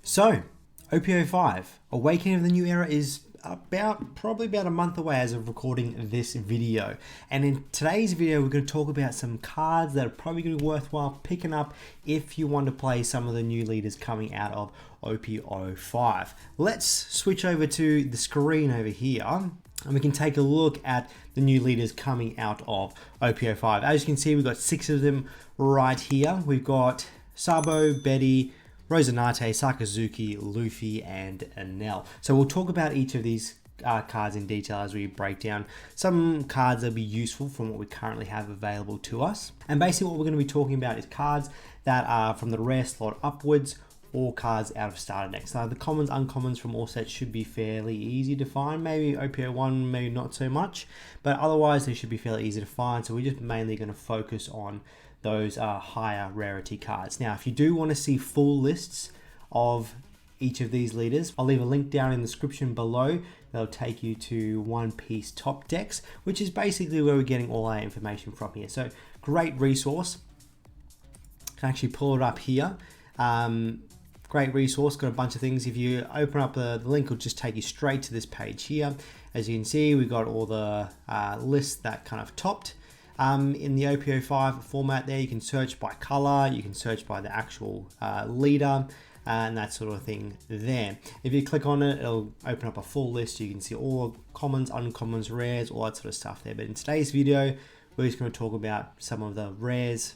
So, OP05, Awakening of the New Era is probably about a month away as of recording this video. And in today's video, we're going to talk about some cards that are probably going to be worthwhile picking up if you want to play some of the new leaders coming out of OP05. Let's switch over to the screen over here and we can take a look at the new leaders coming out of OP05. As you can see, we've got 6 of them right here. We've got Sabo, Betty, Rosanate, Sakazuki, Luffy, and Enel. So we'll talk about each of these cards in detail as we break down some cards that will be useful from what we currently have available to us. And basically what we're going to be talking about is cards that are from the rare slot upwards or cards out of starter decks. Now the commons, uncommons from all sets should be fairly easy to find. Maybe OP01, maybe not so much, but otherwise they should be fairly easy to find. So we're just mainly going to focus on those higher rarity cards. Now, if you do want to see full lists of each of these leaders, I'll leave a link down in the description below. That'll take you to One Piece top decks, which is basically where we're getting all our information from here. So great resource. Can actually pull it up here. Great resource, got a bunch of things. If you open up the link, will just take you straight to this page here. As you can see, we've got all the lists that kind of topped. In the OP05 format there, you can search by color, you can search by the actual leader, and that sort of thing there. If you click on it, it'll open up a full list. You can see all commons, uncommons, rares, all that sort of stuff there. But in today's video, we're just going to talk about some of the rares,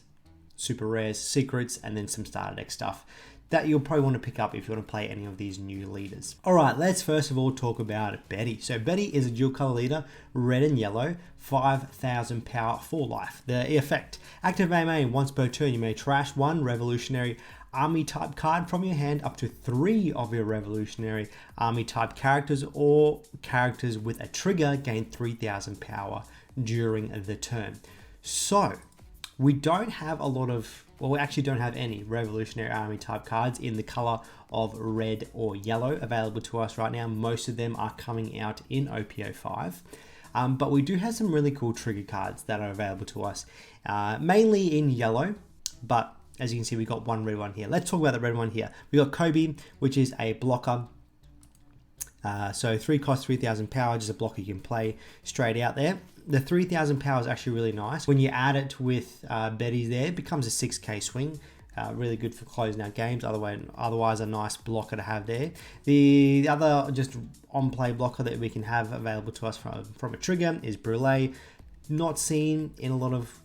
super rares, secrets, and then some starter deck stuff that you'll probably want to pick up if you want to play any of these new leaders. All right, let's first of all talk about Betty. So Betty is a dual color leader, red and yellow, 5,000 power for life. The effect, active main once per turn, you may trash one revolutionary army type card from your hand up to 3 of your revolutionary army type characters or characters with a trigger gain 3,000 power during the turn. So we don't have a lot of, well, we actually don't have any revolutionary army type cards in the color of red or yellow available to us right now. Most of them are coming out in OP05. But we do have some really cool trigger cards that are available to us, mainly in yellow, but as you can see, we got one red one here. Let's talk about the red one here. We got Kobe, which is a blocker. So 3 cost 3,000 power, just a blocker you can play straight out there. The 3,000 power is actually really nice. When you add it with Betty's there, it becomes a 6k swing. Really good for closing out games. Otherwise, a nice blocker to have there. The other just on-play blocker that we can have available to us from a trigger is Brulee. Not seen in a lot of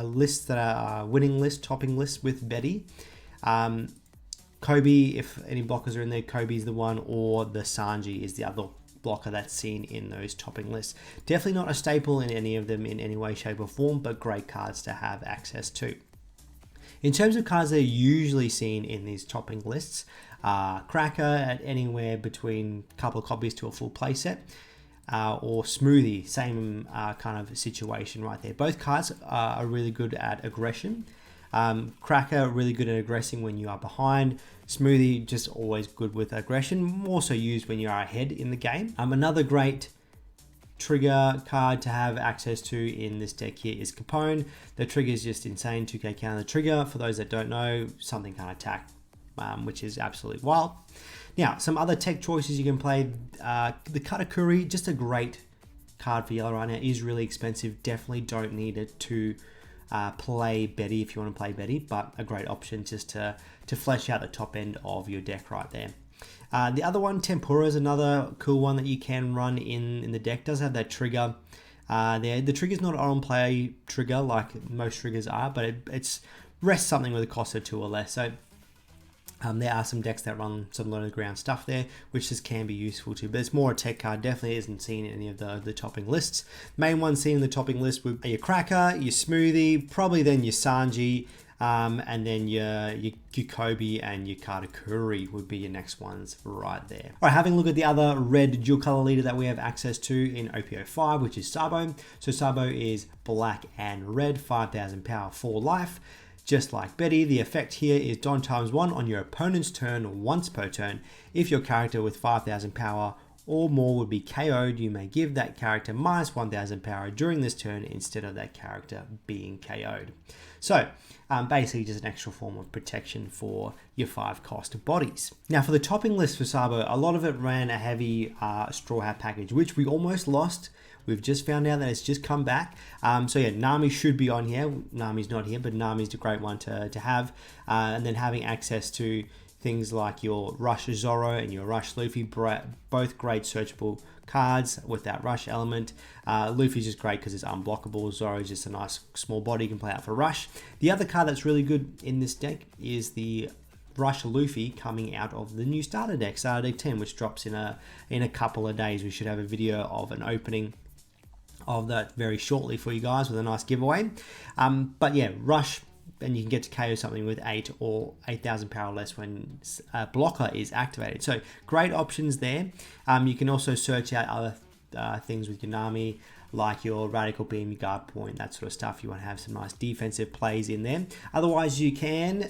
lists that are winning lists, topping lists with Betty. Kobe, if any blockers are in there, Kobe's the one, or the Sanji is the other blocker that's seen in those topping lists. Definitely not a staple in any of them in any way, shape or form, but great cards to have access to. In terms of cards that are usually seen in these topping lists, Cracker at anywhere between a couple of copies to a full playset, or Smoothie, same kind of situation right there. Both cards are really good at aggression. Cracker, really good at aggressing when you are behind. Smoothie, just always good with aggression, more so used when you are ahead in the game. Another great trigger card to have access to in this deck here is Capone. The trigger is just insane, 2k counter the trigger. For those that don't know, something can't attack, which is absolutely wild. Now, some other tech choices you can play. The Katakuri, just a great card for yellow right now, is really expensive. Definitely don't need it to play Betty if you want to play Betty, but a great option just to flesh out the top end of your deck right there. The other one, Tempura, is another cool one that you can run in the deck. Does have that trigger there. The trigger is not an on-play trigger like most triggers are, but it's rests something with a cost of 2 or less. So there are some decks that run some low to the ground stuff there, which just can be useful too. But it's more a tech card, definitely isn't seen in any of the topping lists. Main ones seen in the topping list would be your Cracker, your Smoothie, probably then your Sanji, and then your Kobe and your Katakuri would be your next ones right there. All right, having a look at the other red dual color leader that we have access to in OP05, which is Sabo. So Sabo is black and red, 5,000 power for life. Just like Betty, the effect here is Don ×1 on your opponent's turn once per turn if your character with 5,000 power or more would be KO'd, you may give that character minus 1000 power during this turn instead of that character being KO'd. So basically just an extra form of protection for your 5 cost bodies. Now for the topping list for Sabo, a lot of it ran a heavy Straw Hat package, which we almost lost. We've just found out that it's just come back. So yeah, Nami should be on here. Nami's not here, but Nami's a great one to have. And then having access to things like your Rush Zoro and your Rush Luffy, both great searchable cards with that Rush element. Luffy's just great because it's unblockable. Zoro's just a nice small body you can play out for Rush. The other card that's really good in this deck is the Rush Luffy coming out of the new starter deck 10, which drops in a couple of days. We should have a video of an opening of that very shortly for you guys with a nice giveaway. But yeah, Rush, and you can get to KO something with 8 or 8000 power less when a blocker is activated. So great options there. You can also search out other things with your Nami, like your Radical Beam, your Guard Point, that sort of stuff. You want to have some nice defensive plays in there. Otherwise, you can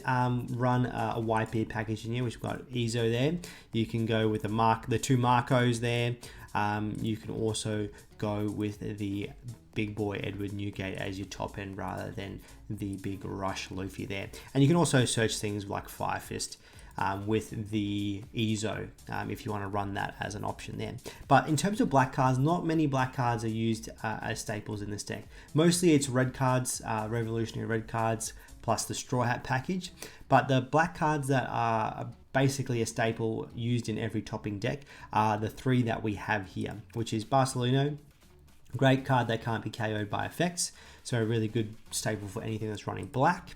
run a YP package in here, which we've got Izo there. You can go with the 2 Marcos there. You can also go with the big boy Edward Newgate as your top end rather than the big Rush Luffy there. And you can also search things like Fire Fist with the Izo if you want to run that as an option there. But in terms of black cards, not many black cards are used as staples in this deck. Mostly it's red cards, revolutionary red cards, plus the Straw Hat package. But the black cards that are basically a staple used in every topping deck are the 3 that we have here, which is Barcelona, great card that can't be KO'd by effects, so a really good staple for anything that's running black.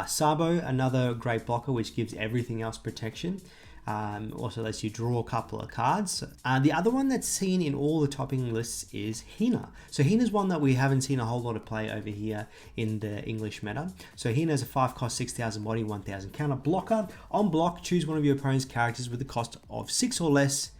Sabo, another great blocker which gives everything else protection. Also lets you draw a couple of cards. The other one that's seen in all the topping lists is Hina. So Hina's one that we haven't seen a whole lot of play over here in the English meta. So Hina's a 5 cost, 6000 body, 1000 counter blocker. On block, choose one of your opponent's characters with a cost of 6 or less.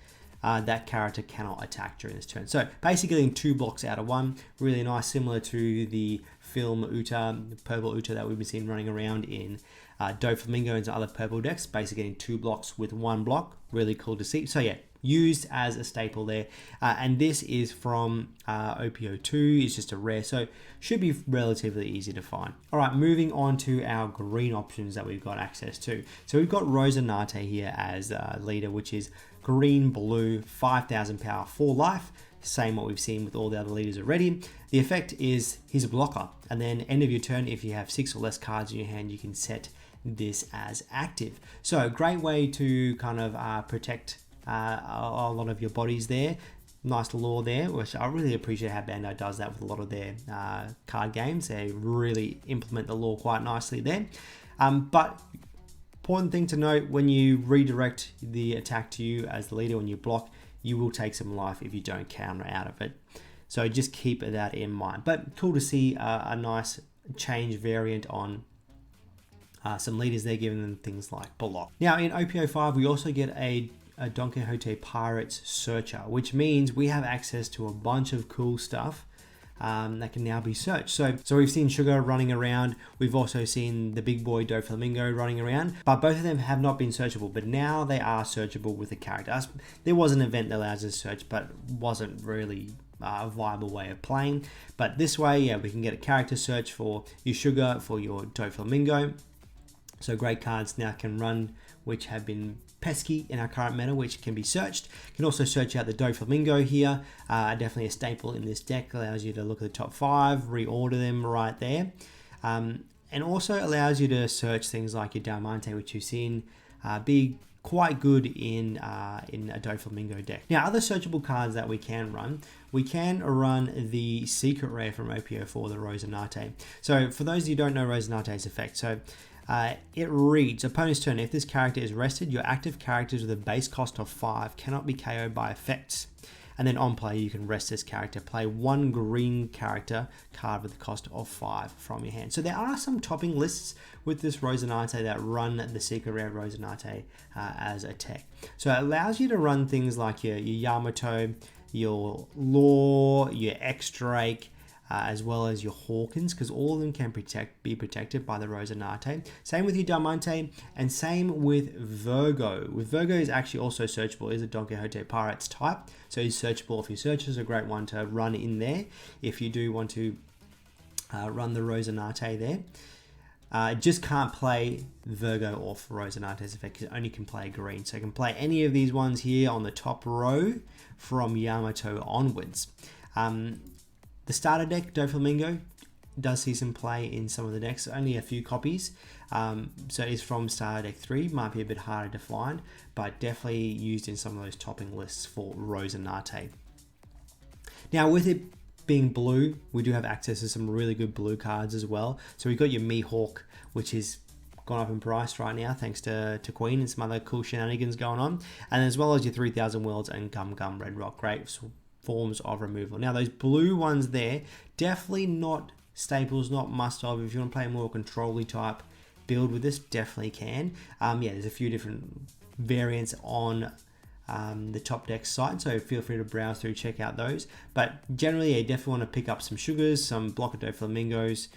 That character cannot attack during this turn. So basically getting 2 blocks out of 1. Really nice, similar to the film Uta, the purple Uta that we've been seeing running around in Doflamingo and some other purple decks. Basically getting 2 blocks with 1 block. Really cool to see. So yeah, used as a staple there. And this is from OP02. It's just a rare, so should be relatively easy to find. All right, moving on to our green options that we've got access to. So we've got Rosinante here as leader, which is green, blue, 5000 power, 4 life. Same what we've seen with all the other leaders already. The effect is he's a blocker. And then end of your turn, if you have 6 or less cards in your hand, you can set this as active. So great way to kind of protect a lot of your bodies there. Nice lore there, which I really appreciate how Bandai does that with a lot of their card games. They really implement the lore quite nicely there. But important thing to note, when you redirect the attack to you as the leader, when you block, you will take some life if you don't counter out of it. So just keep that in mind. But cool to see a nice change variant on some leaders there, giving them things like block. Now in OP05, we also get a Don Quixote Pirates Searcher, which means we have access to a bunch of cool stuff that can now be searched. So we've seen Sugar running around. We've also seen the big boy Doflamingo running around, but both of them have not been searchable, but now they are searchable with a character. There was an event that allows us to search, but wasn't really a viable way of playing. But this way, yeah, we can get a character search for your Sugar, for your Doflamingo. So great cards now can run, which have been pesky in our current meta, which can be searched. You can also search out the Doflamingo here. Definitely a staple in this deck. Allows you to look at the top 5, reorder them right there. And also allows you to search things like your Diamante, which you've seen be quite good in a Doflamingo deck. Now, other searchable cards that we can run the secret rare from OP04, the Rosinante. So for those of you who don't know Rosinate's effect, so it reads, opponent's turn, if this character is rested, your active characters with a base cost of 5 cannot be KO'd by effects. And then on play, you can rest this character. Play 1 green character card with the cost of 5 from your hand. So there are some topping lists with this Rosinante that run the secret rare Rosinante as a tech. So it allows you to run things like your Yamato, your Law, your X-Drake, as well as your Hawkins, because all of them can be protected by the Rosinante. Same with your Diamante, and same with Virgo. With Virgo is actually also searchable, is a Don Quixote Pirates type, so it's searchable. If your search is a great one to run in there, if you do want to run the Rosinante there. Just can't play Virgo off Rosinate's effect, because it only can play green. So you can play any of these ones here on the top row from Yamato onwards. The starter deck, Doflamingo, does see some play in some of the decks, only a few copies. So it's from starter deck 3, might be a bit harder to find, but definitely used in some of those topping lists for Rosinante. Now with it being blue, we do have access to some really good blue cards as well. So we've got your Mihawk, which is gone up in price right now thanks to Queen and some other cool shenanigans going on, and as well as your 3000 Worlds and Gum Gum Red Rock, great forms of removal. Now those blue ones there, definitely not staples, not must have. If you want to play a more control-y type build with this, definitely can. Yeah, there's a few different variants on the top deck site, so feel free to browse through, check out those. But generally, you definitely want to pick up some sugars, some Block of Doflamingos,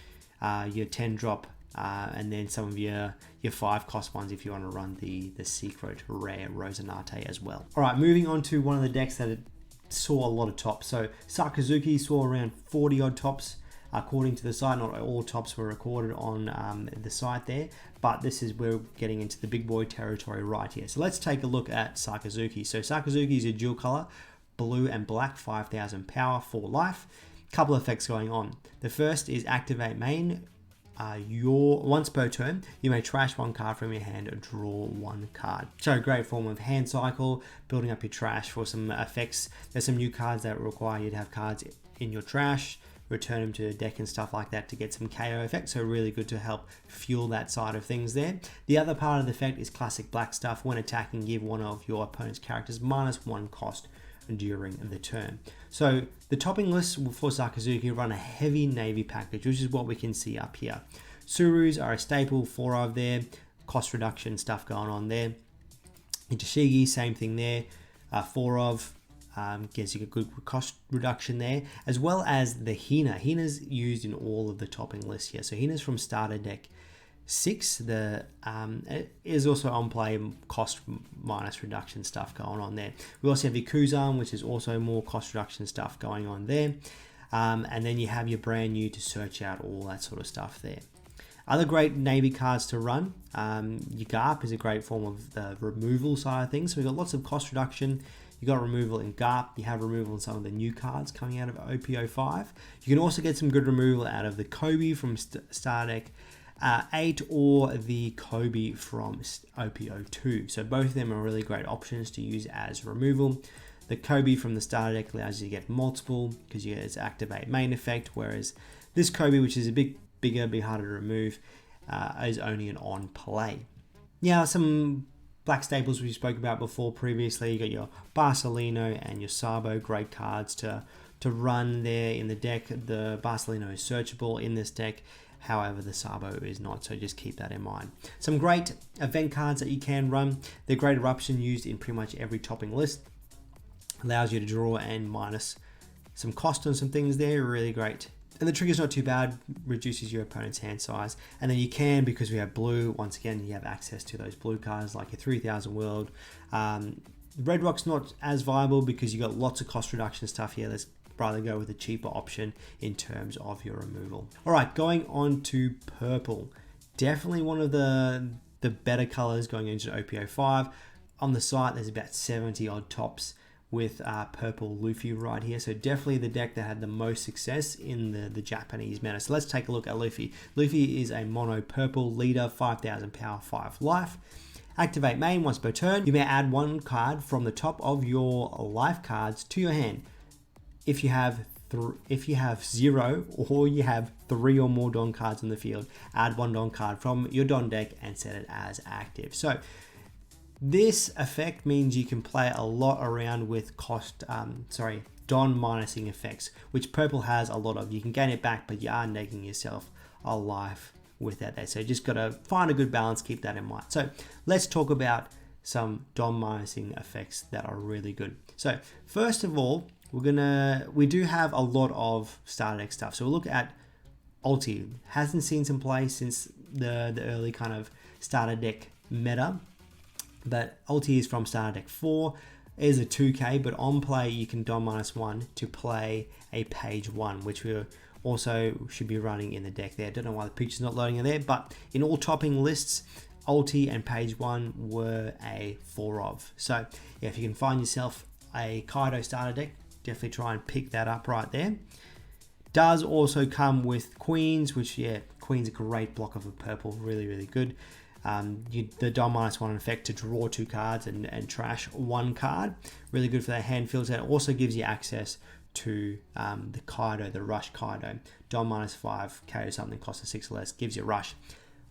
your 10 drop, and then some of your 5 cost ones if you want to run the secret rare Rosinante as well. All right, moving on to one of the decks that saw a lot of tops. So Sakazuki saw around 40 odd tops according to the site. Not all tops were recorded on the site there, but this is where we're getting into the big boy territory right here. So let's take a look at Sakazuki. So Sakazuki is a dual color, blue and black, 5000 power, 4 life. Couple of effects going on. The first is activate main. Once per turn, you may trash 1 card from your hand or draw 1 card. So a great form of hand cycle, building up your trash for some effects. There's some new cards that require you to have cards in your trash, return them to the deck and stuff like that to get some KO effects. So really good to help fuel that side of things there. The other part of the effect is classic black stuff. When attacking, give one of your opponent's characters -1 cost during the turn. So the topping list for Sakazuki run a heavy navy package, which is what we can see up here. Surus are a staple, 4 of there, cost reduction stuff going on there. Intashigi, same thing there, 4 of, gives you a good cost reduction there, as well as the Hina. Hina's used in all of the topping lists here. So Hina's from starter deck 6, it is also on play, cost minus reduction stuff going on there. We also have your Kuzan, which is also more cost reduction stuff going on there. And then you have your brand new to search out, all that sort of stuff there. Other great navy cards to run, your Garp is a great form of the removal side of things. So we've got lots of cost reduction. You got removal in Garp, you have removal in some of the new cards coming out of OP05. You can also get some good removal out of the Kobe from starter deck 8 or the Kobe from OP02. So both of them are really great options to use as removal. The Kobe from the starter deck allows you to get multiple because you get its activate main effect, whereas this Kobe, which is a bit bigger, a bit harder to remove, is only an on play. Now some black staples we spoke about before previously. You got your Barcelino and your Sabo, great cards to run there in the deck. The Barcelino is searchable in this deck. However, the Sabo is not, so just keep that in mind. Some great event cards that you can run. The Great Eruption used in pretty much every topping list. Allows you to draw and minus some cost on some things there, really great. And the trigger's not too bad, reduces your opponent's hand size. And then you can, because we have blue, once again, you have access to those blue cards like your 3000 World. Red Rock's not as viable because you got lots of cost reduction stuff here. Let's rather go with a cheaper option in terms of your removal. All right, going on to purple. Definitely one of the better colors going into OP05. On the site, there's about 70 odd tops with purple Luffy right here. So definitely the deck that had the most success in the Japanese meta. So let's take a look at Luffy. Luffy is a mono purple leader, 5000 power, 5 life. Activate main once per turn. You may add 1 card from the top of your life cards to your hand. If you have 0 or you have 3 or more Don cards in the field, add 1 Don card from your Don deck and set it as active. So this effect means you can play a lot around with Don minusing effects, which purple has a lot of. You can gain it back, but you are negating yourself a life with that. So just got to find a good balance, keep that in mind. So let's talk about some Don minusing effects that are really good. So first of all, we do have a lot of starter deck stuff. So we'll look at Ulti. Hasn't seen some play since the early kind of starter deck meta, but Ulti is from starter deck 4. It is a 2k, but on play you can Dom -1 to play a page 1, which we also should be running in the deck there. Don't know why the picture's not loading in there, but in all topping lists, Ulti and page 1 were a 4 of. So yeah, if you can find yourself a Kaido starter deck, definitely try and pick that up right there. Does also come with Queens, which, yeah, Queen's a great blocker for purple, really good. The Dom -1 effect to draw 2 cards and trash 1 card, really good for that hand filter. It also gives you access to the Kaido, the Rush Kaido. Dom -5, KO something, costs a 6 or less, gives you Rush.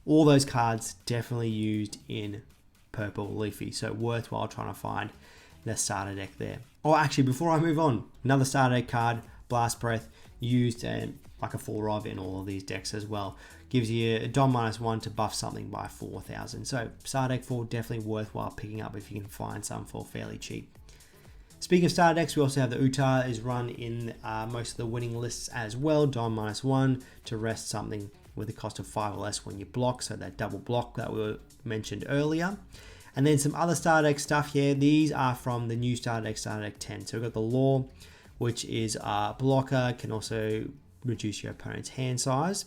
All those cards definitely used in purple Luffy, so worthwhile trying to find the starter deck there. Oh, actually, before I move on, another starter deck card, Blast Breath, used like a 4 of in all of these decks as well. Gives you a Dom -1 to buff something by 4,000. So starter deck 4 definitely worthwhile picking up if you can find some for fairly cheap. Speaking of starter decks, we also have the Uta is run in most of the winning lists as well. Dom -1 to rest something with a cost of 5 or less when you block, so that double block that we mentioned earlier. And then some other starter deck stuff here. These are from the new starter deck 10. So we've got the Law, which is a blocker, can also reduce your opponent's hand size.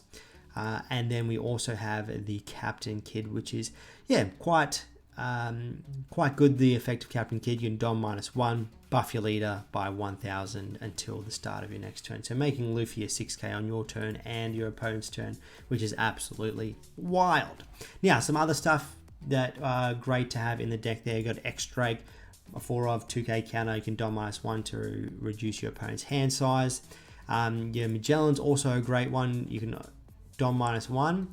And then we also have the Captain Kid, which is, yeah, quite good. The effect of Captain Kid, you can Dom -1, buff your leader by 1,000 until the start of your next turn. So making Luffy a 6k on your turn and your opponent's turn, which is absolutely wild. Now, some other stuff that are great to have in the deck there. You got X-Drake, a 4 of 2k counter. You can Dom -1 to reduce your opponent's hand size. Your Magellan's also a great one. You can Dom -1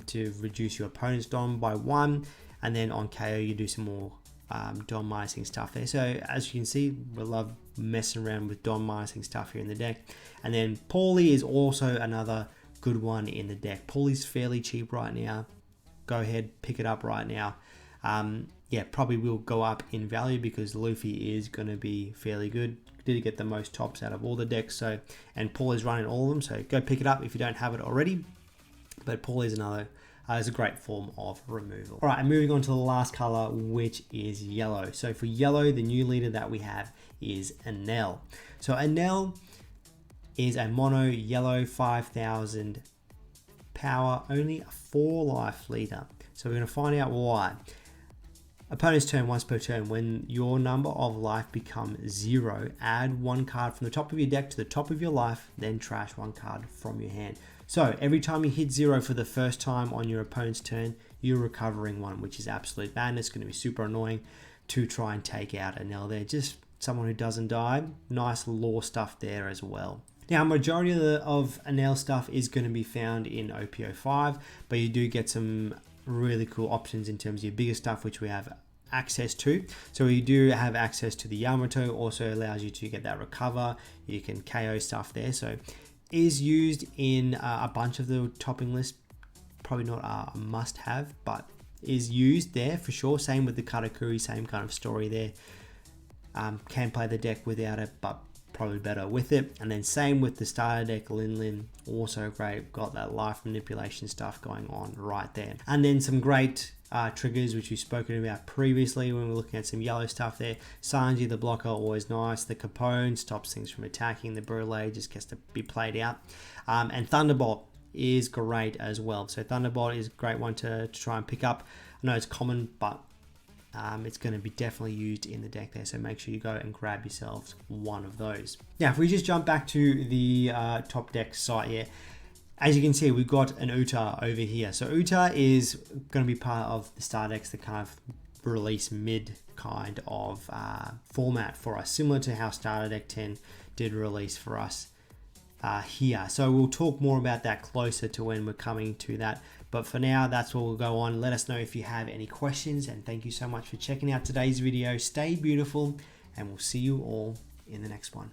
to reduce your opponent's Dom by 1. And then on KO, you do some more Dom minusing stuff there. So as you can see, we love messing around with Dom minusing stuff here in the deck. And then Paulie is also another good one in the deck. Paulie's fairly cheap right now. Go ahead, pick it up right now. Yeah, probably will go up in value because Luffy is going to be fairly good. Did get the most tops out of all the decks, so, and Paulie's running all of them, so go pick it up if you don't have it already. But Paulie's another is a great form of removal. All right, and moving on to the last color, which is yellow. So for yellow, the new leader that we have is Enel. So Enel is a mono yellow 5,000 power, only a 4 life leader. So we're going to find out why. Opponent's turn, once per turn. When your number of life becomes 0, add 1 card from the top of your deck to the top of your life, then trash 1 card from your hand. So every time you hit 0 for the first time on your opponent's turn, you're recovering 1, which is absolute madness. It's going to be super annoying to try and take out Enel there. Just someone who doesn't die. Nice lore stuff there as well. Now, majority of Enel stuff is going to be found in OP05, but you do get some really cool options in terms of your bigger stuff, which we have access to. So we do have access to the Yamato, also allows you to get that recover. You can KO stuff there. So is used in a bunch of the topping lists. Probably not a must have, but is used there for sure. Same with the Katakuri, same kind of story there. Can play the deck without it, but probably better with it. And then same with the starter deck, Lin, also great. Got that life manipulation stuff going on right there. And then some great triggers, which we've spoken about previously when we were looking at some yellow stuff there. Sanji, the blocker, always nice. The Capone stops things from attacking. The Brûlé just gets to be played out. And Thunderbolt is great as well. So Thunderbolt is a great one to try and pick up. I know it's common, but it's going to be definitely used in the deck there. So make sure you go and grab yourselves one of those. Now, if we just jump back to the top deck site here, as you can see, we've got an Uta over here. So Uta is going to be part of the star decks, the kind of release mid kind of format for us, similar to how Starter Deck 10 did release for us here. So we'll talk more about that closer to when we're coming to that. But for now, that's what we'll go on. Let us know if you have any questions, and thank you so much for checking out today's video. Stay beautiful, and we'll see you all in the next one.